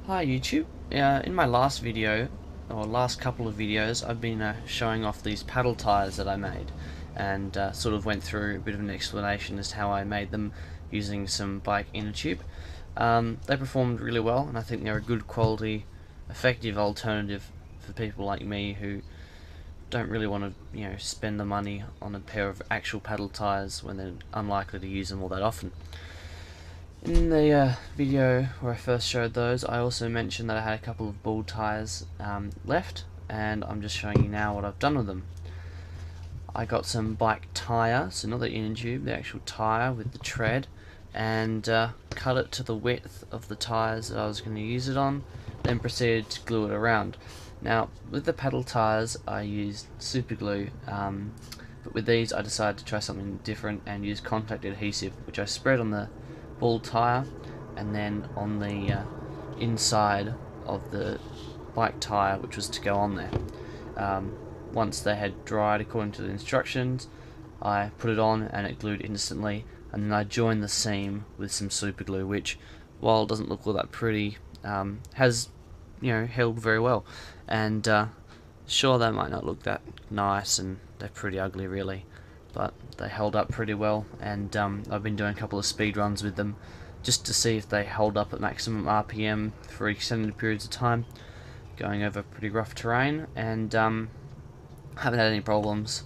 Hi YouTube. In my last video, or last couple of videos, I've been showing off these paddle tires that I made, and sort of went through a bit of an explanation as to how I made them using some bike inner tube. They performed really well, and I think they're a good quality, effective alternative for people like me who don't really want to, spend the money on a pair of actual paddle tires when they're unlikely to use them all that often. In the video where I first showed those, I also mentioned that I had a couple of ball tires left, and I'm just showing you now what I've done with them. I got some bike tire, so not the inner tube, the actual tire with the tread, and cut it to the width of the tires that I was going to use it on, then proceeded to glue it around. Now, with the pedal tires, I used super glue, but with these I decided to try something different and use contact adhesive, which I spread on the ball tire and then on the inside of the bike tire, which was to go on there. Once they had dried according to the instructions, I put it on and it glued instantly, and then I joined the seam with some super glue, which, while it doesn't look all that pretty, has held very well. And sure, they might not look that nice and they're pretty ugly really, but they held up pretty well, and I've been doing a couple of speed runs with them just to see if they hold up at maximum RPM for extended periods of time, going over pretty rough terrain, and haven't had any problems.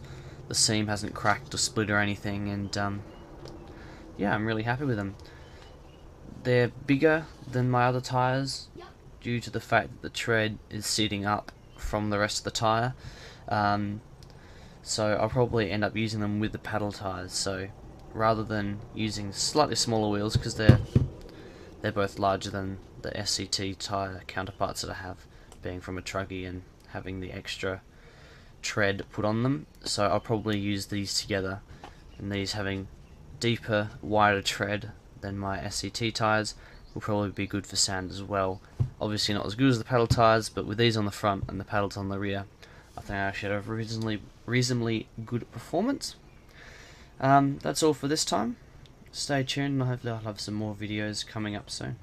The seam hasn't cracked or split or anything, and yeah, I'm really happy with them. They're bigger than my other tyres due to the fact that the tread is sitting up from the rest of the tyre. So I'll probably end up using them with the paddle tires. So rather than using slightly smaller wheels, because they're both larger than the SCT tire counterparts that I have, being from a Truggy and having the extra tread put on them, so I'll probably use these together, and these having deeper, wider tread than my SCT tires will probably be good for sand as well. Obviously not as good as the paddle tires, but with these on the front and the paddles on the rear, I think I actually had a reasonably good performance. That's all for this time. Stay tuned, and hopefully I'll have some more videos coming up soon.